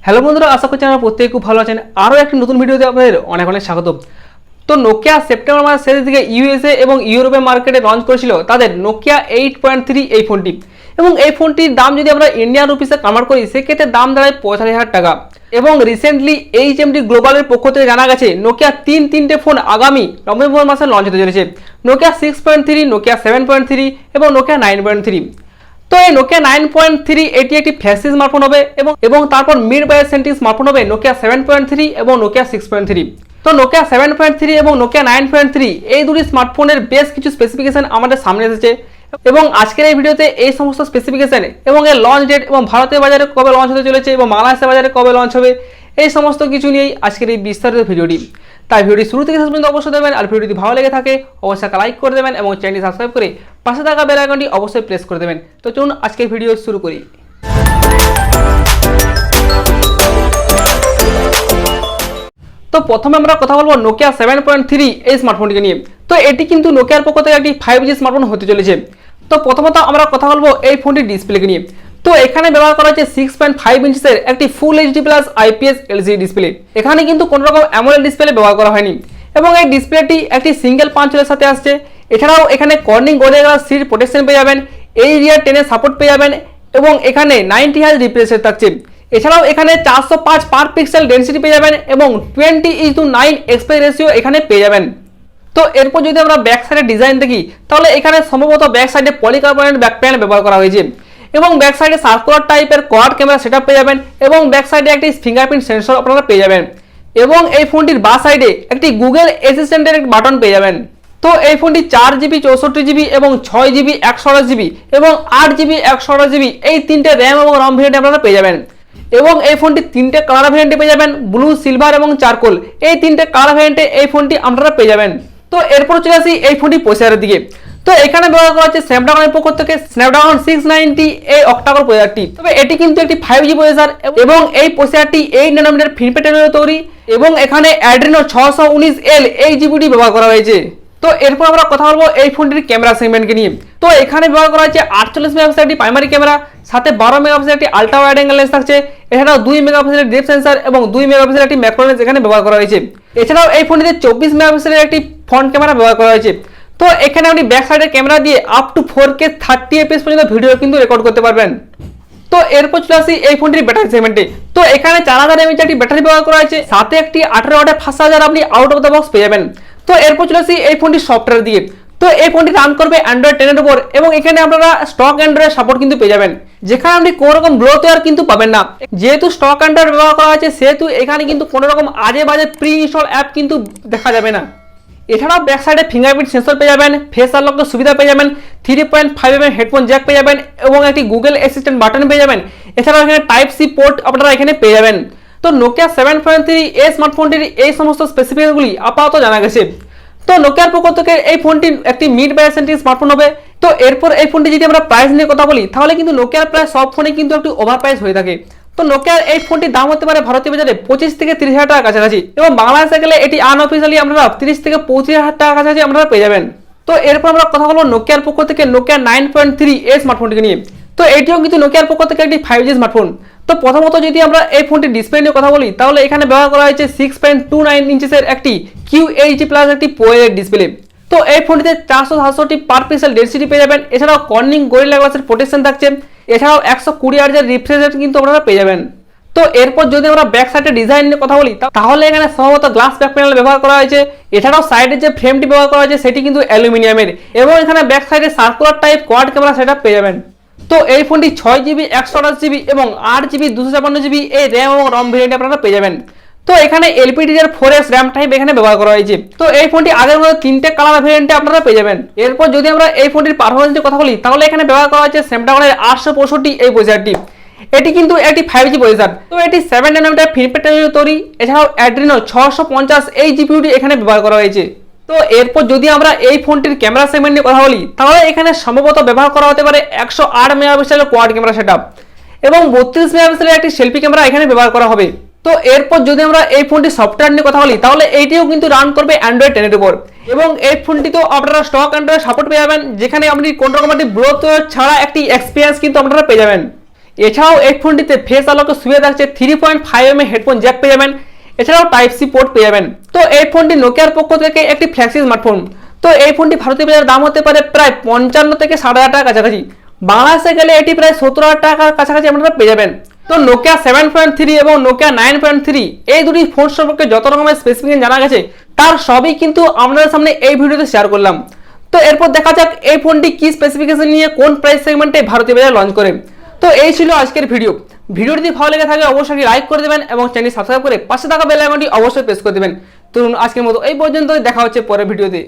Hello বন্ধুরা, আশা করছি আপনারা প্রত্যেকে খুব ভালো আছেন। আরও একটি নতুন ভিডিওতে আপনাদের অনেক অনেক স্বাগত। তো নোকিয়া সেপ্টেম্বর মাসের শেষের দিকে ইউএসএ এবং ইউরোপের মার্কেটে লঞ্চ করেছিল তাদের নোকিয়া 8.3 এই ফোনটি, এবং এই ফোনটির দাম যদি আমরা ইন্ডিয়ান রুপিসে কনভার্ট করি সেক্ষেত্রে দাম দাঁড়ায় 45,000 টাকা। এবং রিসেন্টলি এইচএমডি গ্লোবালের পক্ষ থেকে জানা গেছে নোকিয়া তিনটে ফোন আগামী নভেম্বর মাসে লঞ্চ হতে চলেছে। নোকিয়া 6.3, নোকিয়া 7.3 এবং নোকিয়া 9.3। তো এই নোকিয়া 9.3 এটি একটি ফ্ল্যাগশিপ স্মার্টফোন হবে এবং তারপর মিড বাজেট সেন্টিং স্মার্টফোন হবে নোকিয়া 7.3 এবং নোকিয়া 6.3। তো নোকিয়া 7.3 এবং নোকিয়া 9.3 এই দুটি স্মার্টফোনের বেশ কিছু স্পেসিফিকেশন আমাদের সামনে এসেছে, এবং আজকের এই ভিডিওতে এই সমস্ত স্পেসিফিকেশন এবং এর লঞ্চ ডেট এবং ভারতের বাজারে কবে লঞ্চ হতে চলেছে এবং বাংলাদেশের বাজারে কবে লঞ্চ হবে এই সমস্ত কিছু নিয়েই আজকের এই বিস্তারিত ভিডিওটি। তাই ভিডিওটি শুরু থেকে শেষ পর্যন্ত অবশ্যই দেবেন, আর ভিডিওটি ভালো লেগে থাকে অবশ্যই একটা লাইক করে দেবেন এবং চ্যানেলটি সাবস্ক্রাইব করে পাশে থাকা বেল আইকনটি অবশ্যই প্রেস করে দেবেন। তো চলুন আজকের ভিডিও শুরু করি। তো প্রথমে আমরা কথা বলবো নোকিয়া 7.3 এই স্মার্টফোনটিকে নিয়ে। তো এটি কিন্তু নোকিয়ার পক্ষ থেকে একটি 5G স্মার্টফোন হতে চলেছে। তো প্রথমত আমরা কথা বলবো এই ফোনটির ডিসপ্লেকে নিয়ে। তো এখানে ব্যবহার করা হচ্ছে 6.5 ইঞ্চের একটি full HD plus IPS LCD display. এখানে কিন্তু কোনো রকম অ্যামোলেড ডিসপ্লে ব্যবহার করা হয়নি, এবং এই ডিসপ্লেটি একটি সিঙ্গেল পাঞ্চ হোলের সাথে আসছে। এছাড়াও এখানে Corning Gorilla Glass sheet protection পেয়ে যাবেন, এই রিয়ার 10 সাপোর্ট পেয়ে যাবেন, এবং এখানে 90 হার্জ রিফ্রেশ রেট থাকছে। এছাড়াও এখানে 405 পার পিক্সেল ডেনসিটি পেয়ে যাবেন এবং 20:9 এক্সপেক্ট রেশিও এখানে পেয়ে যাবেন। তো এরপর যদি আমরা ব্যাক সাইডের ডিজাইন দেখি তাহলে এখানে সম্ভবত ব্যাক সাইডে পলিকার্বনেট ব্যাক প্যানেল ব্যবহার করা হয়েছে, এবং ব্যাক সাইডে সার্কুলার টাইপের কোয়াড ক্যামেরা সেটআপ পেয়ে যাবেন, এবং ব্যাক সাইডে একটি ফিঙ্গারপ্রিন্ট সেন্সর আপনারা পেয়ে যাবেন, এবং এই ফোনটির বাঁ সাইডে একটি গুগল অ্যাসিস্ট্যান্টের বাটন পেয়ে যাবেন। তো এই ফোনটি 4GB 64GB এবং 6GB 128GB এবং 8GB 128GB এই তিনটে র্যাম এবং রম ভেরিয়েন্ট আপনারা পেয়ে যাবেন, এবং এই ফোনটি তিনটে কালার ভেরিয়েন্টে পেয়ে যাবেন, ব্লু, সিলভার এবং চারকোল এই তিনটে কালার ভেরিয়েন্টে এই ফোনটি আপনারা পেয়ে যাবেন। তো এরপর চলে আসি এই ফোনটি প্রসেসরের দিকে। তো এখানে ব্যবহার করা হচ্ছে স্ন্যাপড্রাগনের পক্ষ থেকে স্ন্যাপড্রাগন 690 এই অক্টাকোর প্রসেসরটি। তবে এটি কিন্তু একটি 5G প্রসেসর, এবং এই প্রসেসরটি 8 ন্যানোমিটার ফিনফেট টেকনোলজি তৈরি, এবং এখানে অ্যাড্রিনো 619L এই জিপিটি ব্যবহার করা হয়েছে। তো এরপর আমরা কথা বলবো এই ফোনটির ক্যামেরা সেগমেন্টকে নিয়ে। তো এখানে ব্যবহার করা হচ্ছে 48 মেগাপিক্সেল একটি প্রাইমারি ক্যামেরা, সাথে 12 মেগাপিক্সেল একটি আলট্রা ওয়াইড অ্যাঙ্গেল লেন্স থাকছে। এছাড়াও 2 মেগাপিক্সেলের ডেপথ সেন্সর এবং 2 মেগাপিক্সেলের একটি ম্যাক্রো লেন্স এখানে ব্যবহার করা হয়েছে। এছাড়াও এই ফোনটিতে 24 মেগাপিক্সেলের একটি ফ্রন্ট ক্যামেরা ব্যবহার করা হয়েছে। তো এখানে আপনি ব্যাক সাইডের ক্যামেরা দিয়ে আপ টু 4K 30 fps পর্যন্ত ভিডিও কিন্তু রেকর্ড করতে পারবেন। তো এরপর চলে আসি এই ফোনটির ব্যাটারি সেগমেন্টে। তো এখানে 4000 mAh একটি ব্যাটারি ব্যবহার করা হয়েছে, সাথে একটি 18 ওয়াটের ফাস্ট চার্জার আপনি আউট অফ দ্য বক্স পেয়ে যাবেন। তো এরপর চলে আসি এই ফোনটির সফটওয়্যার দিয়ে। তো এই ফোনটি রান করবে অ্যান্ড্রয়েড 10 এর উপর, এবং এখানে আপনারা স্টক অ্যান্ড্রয়েড সাপোর্ট কিন্তু পেয়ে যাবেন, যেখানে আপনি কোনো রকম ব্লোওয়্যার কিন্তু পাবেন না। যেহেতু স্টক অ্যান্ড্রয়েড ব্যবহার করা হয়েছে সেহেতু এখানে কিন্তু কোনো রকম আজে বাজে প্রি ইনস্টল অ্যাপ কিন্তু দেখা যাবে না। এছাড়াও ব্যাক সাইডে ফিঙ্গারপ্রিন্ট সেন্সর পেয়ে যাবেন, ফেস আনলকের সুবিধা পেয়ে যাবেন, 3.5mm হেডফোন জ্যাক পেয়ে যাবেন, এবং একটি গুগল অ্যাসিস্ট্যান্ট বাটন পেয়ে যাবেন। এছাড়াও এখানে টাইপ সি পোর্ট আপনারা এখানে পেয়ে যাবেন। তো নোকিয়া 7.3 এই স্মার্টফোনটির এই সমস্ত স্পেসিফিকেশনগুলি আপাতত জানা গেছে। তো নোকিয়ার পক্ষ থেকে এই ফোনটি একটি মিড বাজেট সেন্টিং স্মার্টফোন হবে। তো এরপর এই ফোনটি যদি আমরা প্রাইস নিয়ে কথা বলি তাহলে কিন্তু নোকিয়ার প্রায় সব ফোনে কিন্তু একটু ওভার প্রাইস হয়ে থাকে। তো নোকিয়ার এই ফোনটির দাম হতে পারে ভারতীয় বাজারে 25 থেকে 30 হাজার টাকা কাছাকাছি, এবং বাংলাদেশে গেলে এটি আনঅফিসিয়ালি আপনারা 30 থেকে 25 হাজার টাকা কাছাকাছি আপনারা পেয়ে যাবেন। তো এরপর আমরা কথা বলবো নোকিয়ার পক্ষ থেকে নোকিয়া 9.3 এই স্মার্টফোনটিকে নিয়ে। তো এটিও কিন্তু নোকিয়ার পক্ষ থেকে একটি 5G স্মার্টফোন। তো প্রথমত যদি আমরা এই ফোনটির ডিসপ্লে নিয়ে কথা বলি তাহলে এখানে ব্যবহার করা হয়েছে 6.29 ইঞ্চের একটি QHD প্লাস একটি পোয়েলের ডিসপ্লে। তো এই ফোনটিতে 467 পার পিক্সেল ডেনসিটি পেয়ে যাবেন। এছাড়াও কর্নিং গোরিলা গ্লাসের প্রোটেকশন থাকছে। এছাড়াও 120 হার্জের রিফ্রেশ রেট কিন্তু আপনারা পেয়ে যাবেন। তো এরপর যদি আমরা ব্যাক সাইডের ডিজাইন নিয়ে কথা বলি তাহলে এখানে সম্ভবত গ্লাস ব্যাক প্যানেল ব্যবহার করা হয়েছে। এছাড়াও সাইডের যে ফ্রেমটি ব্যবহার করা হয়েছে সেটি কিন্তু অ্যালুমিনিয়ামের, এবং এখানে ব্যাক সাইডে circular type quad camera setup পেয়ে যাবেন। তো এই ফোনটি 6GB 128GB এবং 8GB 256GB এই র্যাম এবং রম ভেরিয়েন্ট আপনারা পেয়ে যাবেন। তো এখানে LPDDR4X র্যাম টাইপ এখানে ব্যবহার করা হয়েছে। তো এই ফোনটি আগের মতো তিনটে কালার ভেরিয়েন্টে আপনারা পেয়ে যাবেন। এরপর যদি আমরা এই ফোনটির পারফরমেন্স নিয়ে কথা বলি তাহলে এখানে ব্যবহার করা হয়েছে স্ন্যাপড্রাগনের 865 এই প্রসেসরটি। এটি কিন্তু একটি 5G প্রসেসর। তো এটি 7 ন্যানোমিটার ফিনফেট টেকনোলজি তৈরি। এছাড়াও অ্যাড্রিনো 650 এই জিপিইউটি এখানে ব্যবহার করা হয়েছে। তো এরপর যদি আমরা এই ফোনটির ক্যামেরা সেগমেন্ট নিয়ে কথা বলি তাহলে এখানে সম্ভবত ব্যবহার করা হতে পারে 108 মেগাপিক্সেলের কোয়াড ক্যামেরা সেটআপ, এবং 32 মেগাপিক্সেলের একটি সেলফি ক্যামেরা এখানে ব্যবহার করা হবে। তো এরপর যদি আমরা এই ফোনটির সফটওয়্যার নিয়ে কথা বলি তাহলে এইটিও কিন্তু রান করবে অ্যান্ড্রয়েড 10 এর উপর, এবং এই ফোনটি তো আপনারা স্টক অ্যান্ড্রয়েড সাপোর্ট পেয়ে যাবেন, যেখানে আপনি কোন রকম একটি ব্লোওয়্যার ছাড়া একটি এক্সপিরিয়েন্স কিন্তু আপনারা পেয়ে যাবেন। এছাড়াও এই ফোনটিতে ফেস আলোকে সুবিধা থাকছে 3.5 mm হেডফোন জ্যাক পেয়ে যাবেন, এছাড়াও টাইপ সি পোর্ট পেয়ে যাবেন। তো এই ফোনটি নোকিয়ার পক্ষ থেকে একটি ফ্ল্যাগশিপ স্মার্টফোন। তো এই ফোনটি ভারতীয় বাজারে দাম হতে পারে প্রায় 55 থেকে 60,000 টাকার কাছাকাছি। বাংলাদেশে গেলে এটি প্রায় 17,000 টাকার কাছাকাছি আপনারা পেয়ে যাবেন। তো নোকিয়া 7.3 এবং নোকিয়া 9.3 এই দুটি ফোন সম্পর্কে যত রকমের স্পেসিফিকেশন জানা গেছে তার সবই কিন্তু আপনাদের সামনে এই ভিডিওতে শেয়ার করলাম। তো এরপর দেখা যাক এই ফোনটি কি স্পেসিফিকেশন নিয়ে কোন প্রাইস সেগমেন্টে ভারতীয় বাজারে লঞ্চ করে। তো এই ছিল আজকের ভিডিও। ভিডিওটি যদি ভালো লেগে থাকে অবশ্যই লাইক করে দেবেন এবং চ্যানেল সাবস্ক্রাইব করে পাশে থাকা বেল আইকনটি অবশ্যই প্রেস করে দেবেন। তো আজকের মতো এই পর্যন্তই, দেখা হচ্ছে পরের ভিডিওতে।